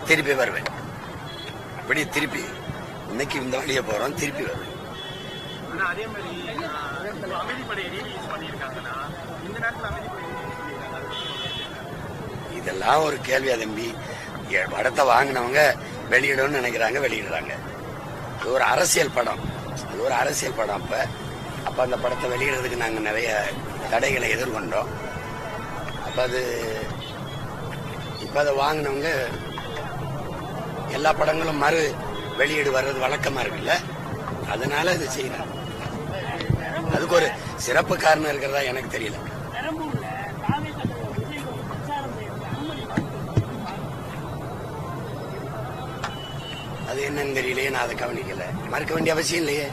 திருப்பி வருவேன். அப்படி திருப்பி இன்னைக்கு இந்த வழியே போறோம், திருப்பி வருவேன். அதே மாதிரி அமைதிப்படை பண்ணியிருக்காங்கன்னா இந்த நேரத்தில் இதெல்லாம் ஒரு கேள்வியா தம்பி? படத்தை வாங்கினவங்க வெளியிடணும்னு நினைக்கிறாங்க, வெளியிடுறாங்க. இது ஒரு அரசியல் படம், அது ஒரு அரசியல் படம். அப்ப அந்த படத்தை வெளியிடுறதுக்கு நாங்க நிறைய தடைகளை எதிர்கொண்டோம். அப்ப அது இப்ப அதை வாங்கினவங்க எல்லா படங்களும் மறு வெளியீடு வர்றது வழக்கமா இருக்குல்ல, அதனால இது செய்யறாங்க. அதுக்கு ஒரு சிறப்பு காரணம் இருக்கிறதா எனக்கு தெரியல. அது என்னன்னு தெரியலையே, நான் அதை கவனிக்கல. மறுக்க வேண்டிய அவசியம் இல்லையே,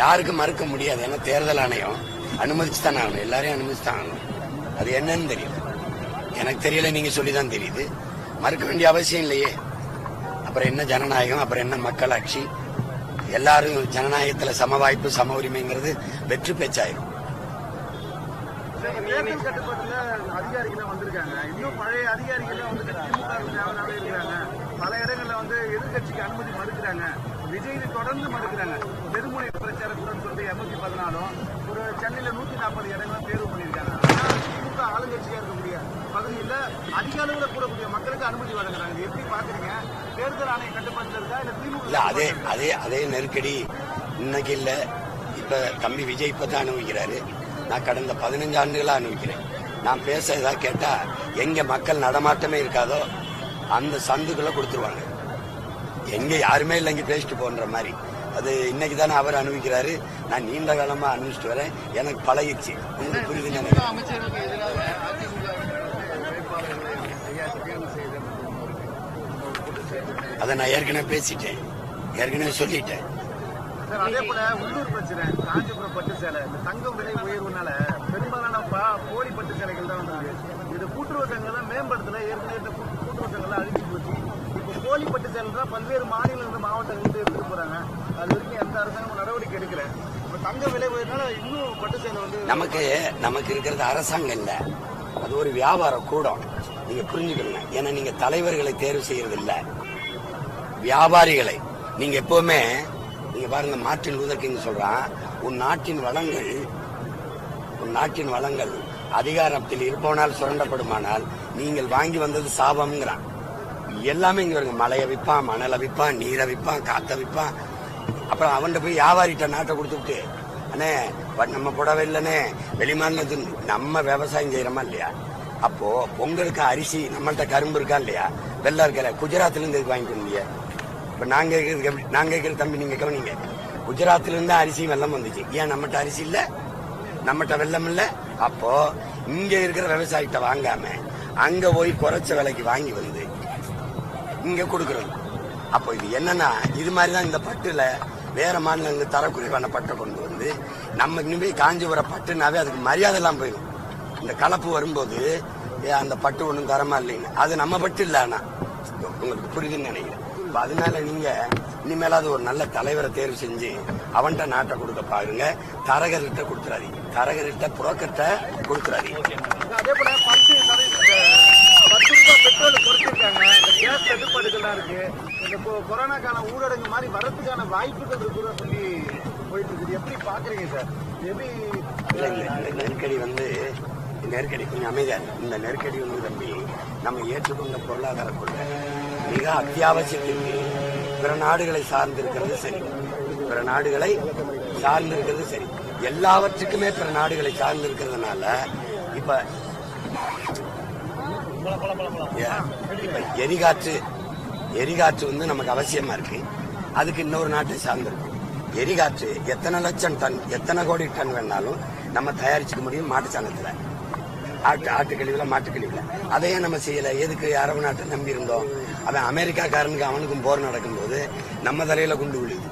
யாருக்கும் மறுக்க முடியாது. ஏன்னா தேர்தல் ஆணையம் அனுமதிச்சுதான் ஆகணும், எல்லாரையும் அனுமதிச்சுதான் ஆகணும். அது என்னன்னு தெரியல, எனக்கு தெரியல, நீங்க சொல்லிதான் தெரியுது. மறுக்க வேண்டிய அவசியம் இல்லையே. அப்புறம் என்ன ஜனநாயகம், அப்புறம் என்ன மக்களாட்சி? எல்லாரும் ஜனநாயகத்துல சம வாய்ப்பு சம உரிமைங்கிறது வெற்றி பேச்சாயிரும். தேர்தல் கட்டுப்பாட்டுல அதிகாரிகள் வந்திருக்காங்க, இன்னும் பழைய அதிகாரிகள் வந்து இருக்காங்க. பல இடங்கள்ல வந்து எதிர்கட்சிக்கு அனுமதி மறுக்கிறாங்க. விஜய் தொடர்ந்து மறுக்கிறாங்க. தெருமுனை பிரச்சாரத்துடன் சொல்லி 214 ஒரு சென்னையில 140 இடங்களும் தேர்வு பண்ணியிருக்காங்க. திமுக ஆளுங்கட்சியா இருக்கக்கூடிய பகுதியில் அதிக அளவுல கூடக்கூடிய மக்களுக்கு அனுமதி வழங்குறாங்க. எப்படி பாக்குறீங்க? தேர்தல் ஆணைய கட்டுப்பாட்டுல இருக்கா இல்ல திமுக? இல்ல, அதே நெருக்கடி இன்னைக்கு இல்ல. இப்ப தம்பி விஜய் இப்பதான் அனுபவிக்கிறாரு. நான் கடந்த 15 ஆண்டுகளா அனுபவிக்கிறேன். நான் பேச ஏதாவது கேட்டா எங்க மக்கள் நடமாட்டமே இருக்காதோ அந்த சந்துக்குள்ள கொடுத்துருவாங்க. எங்க யாருமே இல்லை இங்க பேசிட்டு போன்ற மாதிரி. அது இன்னைக்கு தானே அவர் அனுபவிக்கிறாரு. நான் நீண்ட காலமா அனுபவிச்சுட்டு வரேன், எனக்கு பழகிடுச்சு. உங்களுக்கு புரியுது? அதை நான் ஏற்கனவே பேசிட்டேன், ஏற்கனவே சொல்லிட்டேன். அதே போல உள்ளூர் பிரச்சனை, காஞ்சிபுரம் பட்டு சேலை, இந்த தங்கம் விலை உயர்வுனால பெரும்பாலான போலி பட்டு சேலைகள் தான் வந்தது. இது கூட்டுறவு சங்கங்களை மேம்படுத்தல, ஏற்கனவே கூட்டுறவு சங்கங்களை அழிஞ்சு போச்சு. இப்போ போலி பட்டு சேலை தான் பல்வேறு மாநிலங்கள் மாவட்டங்களுக்கு எடுத்துட்டு போறாங்க. அது வரைக்கும் எந்த அரசாங்கமும் நடவடிக்கை எடுக்கல. இப்ப தங்க விலை உயர்னால இன்னும் பட்டு சேலை வந்து நமக்கு இருக்கிறது அரசாங்கம் இல்ல, அது ஒரு வியாபார கூடம். நீங்க புரிஞ்சுக்கணும். ஏன்னா நீங்க தலைவர்களை தேர்வு செய்யறது இல்ல, வியாபாரிகளை. நீங்க எப்பவுமே நீங்க பாருங்க, மார்ட்டின் லூதர் கிங் சொல்றான், உன் நாட்டின் வளங்கள் அதிகாரத்தில் இருப்பவனால் சுரண்டப்படுமானால் நீங்கள் வாங்கி வந்தது சாபம்ங்கிறான். எல்லாமே இங்க வருங்க. மலையை விற்பான், மணலை விற்பான், நீரை விற்பான், காத்த விற்பான். அப்புறம் அவன்கிட்ட போய் வியாபாரிட்ட நாட்டை கொடுத்துட்டு, அண்ணே நம்ம புடவை இல்லைன்னே வெளிமாநிலத்து நம்ம விவசாயம் செய்யறோமா இல்லையா? அப்போ பொங்கலுக்கு அரிசி நம்மள்ட்ட கரும்பு இருக்கா இல்லையா? வெள்ளம் இருக்கல, குஜராத்ல இருந்து வாங்கிக்க முடியாது. இப்ப நாங்க இருக்கிற தம்பி நீங்க கவனிங்க, குஜராத்ல இருந்து அரிசி வெள்ளம் வந்துச்சு. ஏன் நம்மகிட்ட அரிசி இல்ல, நம்மகிட்ட வெள்ளம் இல்ல? அப்போ இங்க இருக்கிற விவசாயிட்ட வாங்காம அங்க போய் குறைச்ச விலைக்கு வாங்கி வந்து இங்க கொடுக்கறது. அப்போ இது என்னன்னா, இது மாதிரிதான் இந்த பட்டுல வேற மாநிலங்களுக்கு தரக்குறைவான பட்டை கொண்டு வந்து நம்ம இனிமே காஞ்சிபுரம் பட்டுனாவே அதுக்கு மரியாதை எல்லாம் போயிடும். இந்த கலப்பு வரும்போது அந்த பட்டு ஒண்ணும் தரமா இல்லைன்னு, அது நம்ம பட்டு இல்ல. ஆனா உங்களுக்கு புரியுதுன்னு நினைக்கிறேன். அதனால நீங்க இனிமேலாவது ஒரு நல்ல தலைவரை தேர்வு செஞ்சு அவன்கிட்ட நாட்டை கொடுக்க பாருங்க. தரகர்கிட்ட கொடுத்துறாதீங்க, தரகர்கிட்ட புரோக்கர்கிட்ட கொடுத்துறாதீங்க. அதே போல 10 ரூபாய் பெட்ரோல் குறைச்சிருக்காங்க. கேஸ் தட்டுப்பாடுகள்லாம் இருக்கு. இந்த கொரோனா கால ஊரடங்கு மாதிரி வரதுக்கான வாய்ப்புகள் இருக்குன்னு சொல்லி போயிட்டு இருக்குது. எப்படி பாக்குறீங்க சார்? எப்படி இந்த நெருக்கடி கொஞ்சம் அமைதியா, இந்த நெருக்கடி வந்து தம்பி நம்ம ஏற்றுக்கொண்ட பொருளாதார கொள்கை மிக அத்தியாவசியத்திற்கு பிற நாடுகளை சார்ந்திருக்கிறது சரி, பிற நாடுகளை சார்ந்திருக்கிறது சரி, எல்லாவற்றுக்குமே பிற நாடுகளை சார்ந்திருக்கிறதுனால இப்ப எரிகாற்று வந்து நமக்கு அவசியமா இருக்கு. அதுக்கு இன்னொரு நாட்டை சார்ந்திருக்கு. எரிகாற்று எத்தனை லட்சம் டன், எத்தனை கோடி டன் வேணாலும் நம்ம தயாரிச்சுக்க முடியும் மாட்டு சாணத்துல, ஆட்டுக்கழிவுல, மாட்டுக்கழிவுல. அதையே நம்ம செய்யல. எதுக்கு? அரபு நாட்டை நம்பி இருந்தோம். அவன் அமெரிக்காக்காரனுக்கு அவனுக்கும் போர் நடக்கும்போது நம்ம தலையில குண்டு விழுது.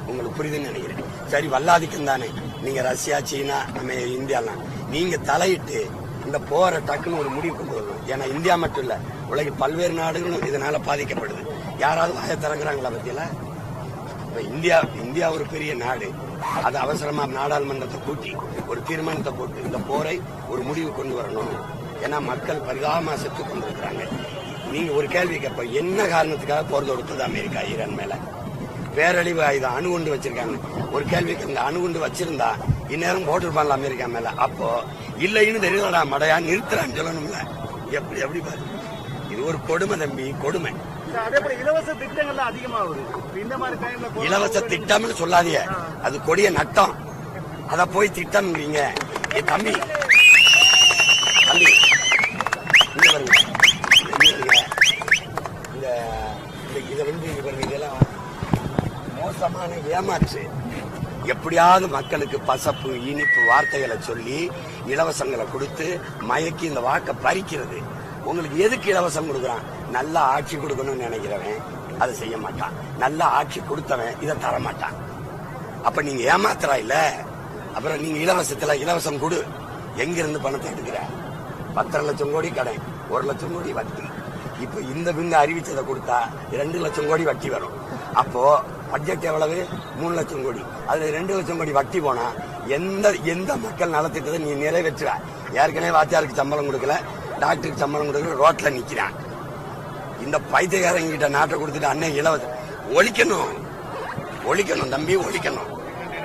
உங்களுக்கு புரியுதுன்னு நினைக்கிறேன். சரி, வல்லாதிக்கம் தானே. நீங்க ரஷ்யா, சீனா, நம்ம இந்தியாலாம் நீங்க தலையிட்டு இந்த போரை டக்குன்னு ஒரு முடிவு கொண்டு வரணும். ஏன்னா இந்தியா மட்டும் இல்ல, உலகில் பல்வேறு நாடுகளும் இதனால பாதிக்கப்படுது. யாராவது வாயை திறக்கிறாங்களா பத்தியில? இப்ப இந்தியா ஒரு பெரிய நாடு. அது அவசரமா நாடாளுமன்றத்தை கூட்டி ஒரு தீர்மானத்தை போட்டு இந்த போரை ஒரு முடிவு கொண்டு வரணும். ஏன்னா மக்கள் பரிதாபமா செத்து கொண்டிருக்கிறாங்க. நீங்க ஒரு கேள்வி கேட்ப, என்ன காரணத்துக்காக போர் தொடுத்தது அமெரிக்கா ஈரான் மேல? பேரழிவு ஆயுதம் அணுகுண்டு வச்சிருக்காங்க. ஒரு கேள்விக்கு இந்த அணுகுண்டு வச்சிருந்தா இந்நேரம் போட்டிருப்பான்ல அமெரிக்கா மேல. அப்போ இல்லைன்னு தெரியலடா மடையா நிறுத்துறான்னு சொல்லணும்ல. எப்படி பாரு, இது ஒரு கொடுமை தம்பி, கொடுமை. அதே போல இலவச திட்டங்கள்லாம் அதிகமாகுது. இந்த மாதிரி டைம்ல இலவச திட்டம்னு சொல்லாதீங்க, அது கொடிய நட்டம். அத போய் திட்டம் தம்பி தம்பி இங்க பாருங்க, இத இதெல்லாம் மோசமான ஏமாற்று. எப்படியாவது மக்களுக்கு பசப்பு இனிப்பு வார்த்தைகளை சொல்லி இலவசங்களை கொடுத்து மயக்கி இந்த வாக்கை பறிக்கிறது. உங்களுக்கு எதுக்கு இலவசம் கொடுக்குறான்? நல்ல ஆட்சி கொடுக்கணும்னு நினைக்கிறவன் அதை செய்ய மாட்டான். நல்ல ஆட்சி கொடுத்தவன் இதை தர மாட்டான். அப்ப நீங்க ஏமாத்துறா இல்ல? அப்புறம் நீங்க இலவசம் கொடு, எங்கிருந்து பணத்தை எடுக்கிற? 10 லட்சம் கோடி கடன், 1 லட்சம் கோடி வட்டி. இப்ப இந்த பிங்க அறிவிச்சதை கொடுத்தா 2 லட்சம் கோடி வட்டி வரும். அப்போ பட்ஜெட் எவ்வளவு? 3 லட்சம் கோடி. அதுல 2 லட்சம் கோடி வட்டி போனா எந்த மக்கள் நலத்திட்டத்தை நீ நிறைவேற்றுவ? ஏற்கனவே வாத்தியாருக்கு சம்பளம் கொடுக்கல, டாக்டருக்கு சம்பளம் கொடுக்கல, ரோட்ல நிக்கிறான். இந்த பைத்தியக்காரங்க கிட்ட நாட்டை கொடுத்துட்டு அண்ணன் இலவசம் ஒழிக்கணும் தம்பி, ஒழிக்கணும்.